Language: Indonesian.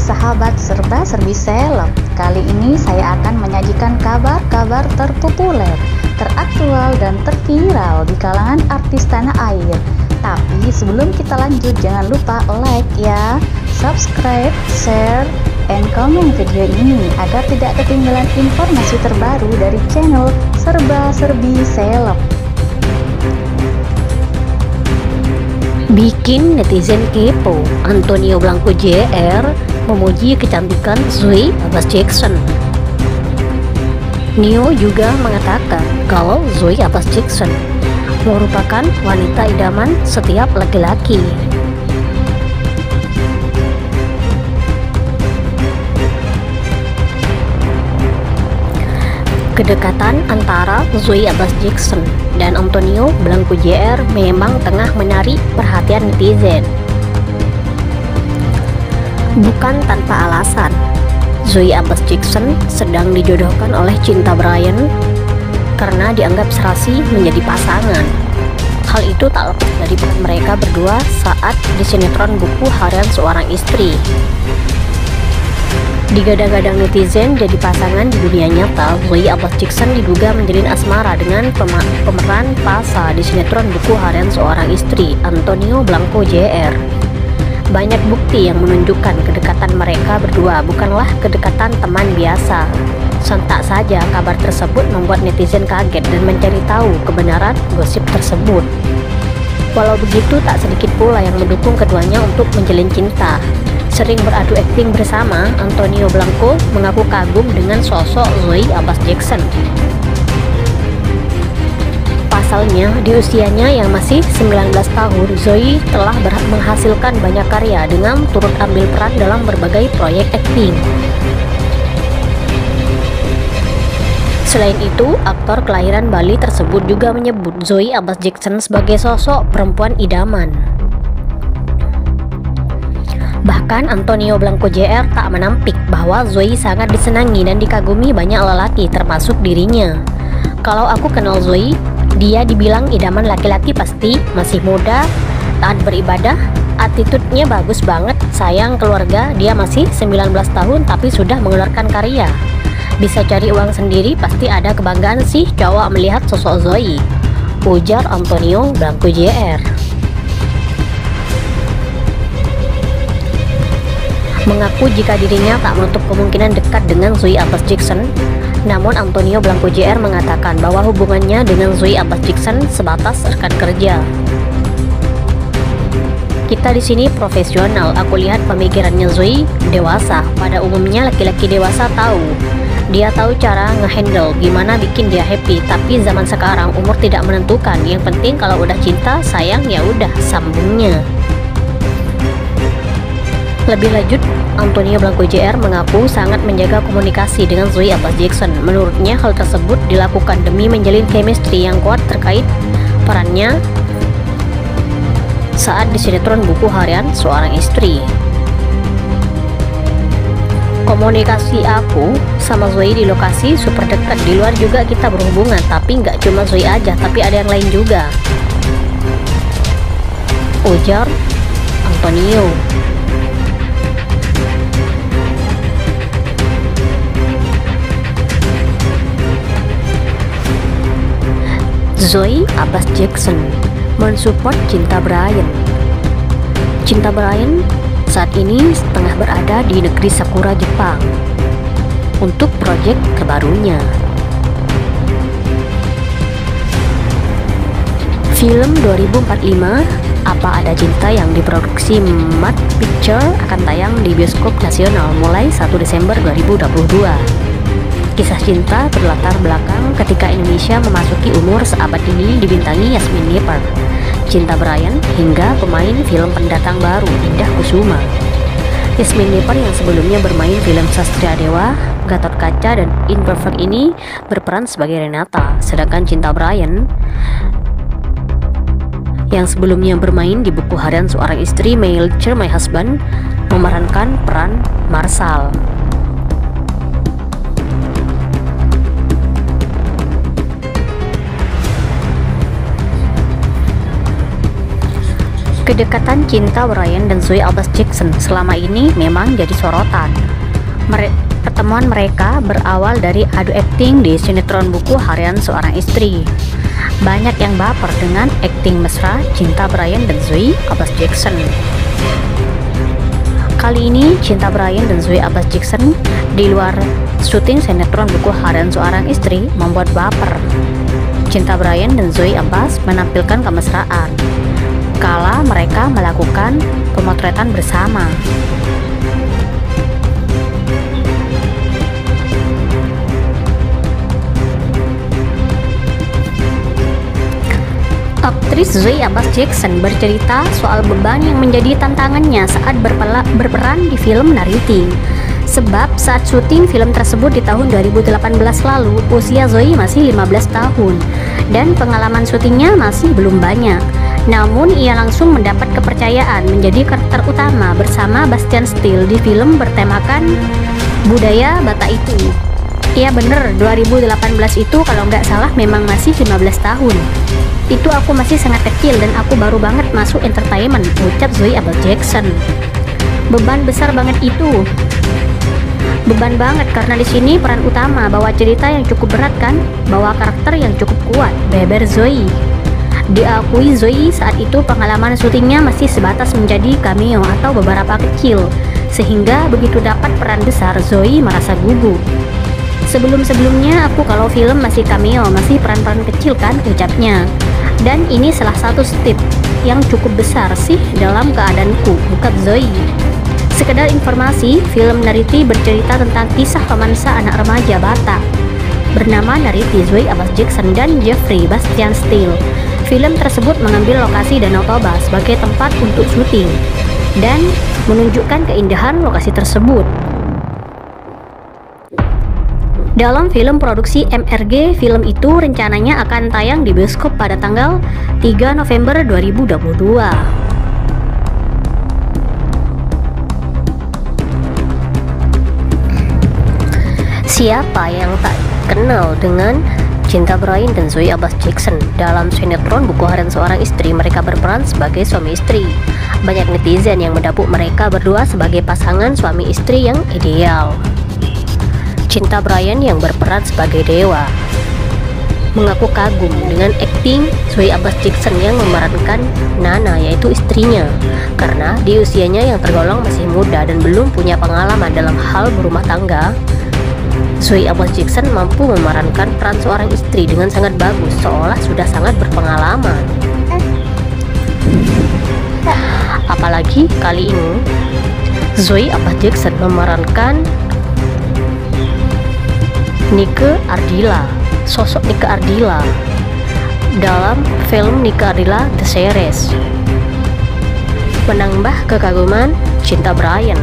sahabat serba-serbi seleb. Kali ini saya akan menyajikan kabar-kabar terpopuler, teraktual, dan terviral di kalangan artis tanah air. Tapi sebelum kita lanjut, jangan lupa like ya, subscribe, share, and komen video ini agar tidak ketinggalan informasi terbaru dari channel serba-serbi seleb. Bikin netizen kepo, Antonio Blanco Jr. memuji kecantikan Zoe Abbas Jackson. Neo juga mengatakan kalau Zoe Abbas Jackson merupakan wanita idaman setiap laki-laki. Kedekatan antara Zoe Abbas Jackson dan Antonio Blanco Jr. memang tengah menarik perhatian netizen. Bukan tanpa alasan, Zoe Abbas Jackson sedang dijodohkan oleh Cinta Bryan karena dianggap serasi menjadi pasangan. Hal itu tak lepas dari peran mereka berdua saat di sinetron Buku Harian Seorang Istri. Digadang-gadang netizen jadi pasangan di dunia nyata, Zoe Abbas Jackson diduga menjalin asmara dengan pemeran Pasa di sinetron Buku Harian Seorang Istri, Antonio Blanco Jr. Banyak bukti yang menunjukkan kedekatan mereka berdua bukanlah kedekatan teman biasa. Sontak saja kabar tersebut membuat netizen kaget dan mencari tahu kebenaran gosip tersebut. Walau begitu, tak sedikit pula yang mendukung keduanya untuk menjalin cinta. Sering beradu akting bersama, Antonio Blanco mengaku kagum dengan sosok Zoe Abbas Jackson. Pasalnya, di usianya yang masih 19 tahun, Zoe telah menghasilkan banyak karya dengan turut ambil peran dalam berbagai proyek akting. Selain itu, aktor kelahiran Bali tersebut juga menyebut Zoe Abbas Jackson sebagai sosok perempuan idaman. Bahkan Antonio Blanco Jr. tak menampik bahwa Zoe sangat disenangi dan dikagumi banyak lelaki termasuk dirinya. Kalau aku kenal Zoe, dia dibilang idaman laki-laki pasti, masih muda, taat beribadah, attitude-nya bagus banget, sayang keluarga, dia masih 19 tahun tapi sudah mengeluarkan karya. Bisa cari uang sendiri, pasti ada kebanggaan sih cowok melihat sosok Zoe, ujar Antonio Blanco Jr. Mengaku jika dirinya tak menutup kemungkinan dekat dengan Zoe Abbas Jackson. Namun Antonio Blanco Jr. mengatakan bahwa hubungannya dengan Zoe Abbas Jackson sebatas rekan kerja. Kita di sini profesional, aku lihat pemikirannya Zoe dewasa. Pada umumnya laki-laki dewasa tahu. Dia tahu cara ngehandle gimana bikin dia happy, tapi zaman sekarang umur tidak menentukan. Yang penting kalau udah cinta, sayang ya udah, sambungnya. Lebih lanjut, Antonio Blanco Jr. mengaku sangat menjaga komunikasi dengan Zoe Abbas Jackson. Menurutnya hal tersebut dilakukan demi menjalin chemistry yang kuat terkait perannya saat di sinetron Buku Harian Seorang Istri. Komunikasi aku sama Zoe di lokasi super dekat, di luar juga kita berhubungan, tapi nggak cuma Zoe aja, tapi ada yang lain juga, ujar Antonio. Zoe Abbas Jackson mensupport Cinta Bryan. Cinta Bryan saat ini tengah berada di negeri Sakura, Jepang untuk proyek terbarunya. Film 2045 Apa Ada Cinta yang diproduksi Mad Picture akan tayang di bioskop nasional mulai 1 Desember 2022. Kisah cinta berlatar belakang ketika Indonesia memasuki umur seabad ini, dibintangi Yasmine Nippert, Cinta Bryan, hingga pemain film pendatang baru Indah Kusuma. Yasmine Nippert yang sebelumnya bermain film Sastria Dewa, Gatot Kaca, dan Imperfect ini berperan sebagai Renata, sedangkan Cinta Bryan yang sebelumnya bermain di Buku Harian Seorang Istri, My Lecture, My Husband, memerankan peran Marshall. Kedekatan cinta Brian dan Zoe Albass Jackson selama ini memang jadi sorotan. Pertemuan mereka berawal dari adu akting di sinetron Buku Harian Seorang Istri. Banyak yang baper dengan akting mesra cinta Brian dan Zoe Albass Jackson. Kali ini cinta Brian dan Zoe Albass Jackson di luar syuting sinetron Buku Harian Seorang Istri membuat baper. Cinta Brian dan Zoe Albass menampilkan kemesraan kala mereka melakukan pemotretan bersama. Aktris Zoe Albass Jackson bercerita soal beban yang menjadi tantangannya saat berperan di film Nariti. Sebab saat syuting film tersebut di tahun 2018 lalu, usia Zoe masih 15 tahun dan pengalaman syutingnya masih belum banyak. Namun ia langsung mendapat kepercayaan menjadi karakter utama bersama Bastian Steele di film bertemakan budaya Batak itu. Iya bener, 2018 itu kalau nggak salah memang masih 15 tahun. Itu aku masih sangat kecil dan aku baru banget masuk entertainment, ucap Zoe Albass Jackson. Beban besar banget itu. Beban banget karena di sini peran utama bawa cerita yang cukup berat kan, bawa karakter yang cukup kuat, beber Zoe. Diakui Zoe saat itu pengalaman syutingnya masih sebatas menjadi cameo atau beberapa kecil, sehingga begitu dapat peran besar Zoe merasa gugup. Sebelum-sebelumnya aku kalau film masih cameo, masih peran-peran kecil kan, ucapnya. Dan ini salah satu step yang cukup besar sih dalam keadaanku, ungkap Zoe. Sekedar informasi, film Nariti bercerita tentang kisah romansa anak remaja Batak bernama Nariti, Zoe Albass Jackson dan Jeffrey Bastian Steele. Film tersebut mengambil lokasi Danau Toba sebagai tempat untuk syuting dan menunjukkan keindahan lokasi tersebut. Dalam film produksi MRG, film itu rencananya akan tayang di bioskop pada tanggal 3 November 2022. Siapa yang tak kenal dengan cinta Brian dan Zoe Albass Jackson? Dalam sinetron Buku Harian Seorang Istri, mereka berperan sebagai suami istri. Banyak netizen yang mendapuk mereka berdua sebagai pasangan suami istri yang ideal. Cinta Brian yang berperan sebagai Dewa mengaku kagum dengan akting Zoe Albass Jackson yang memerankan Nana, yaitu istrinya, karena di usianya yang tergolong masih muda dan belum punya pengalaman dalam hal berumah tangga. Zoe Albass Jackson mampu memerankan peran seorang istri dengan sangat bagus, seolah sudah sangat berpengalaman. Apalagi kali ini Zoe Albass Jackson memerankan Nike Ardilla, sosok Nike Ardilla dalam film Nike Ardilla The Series, menambah kekaguman cinta Brian.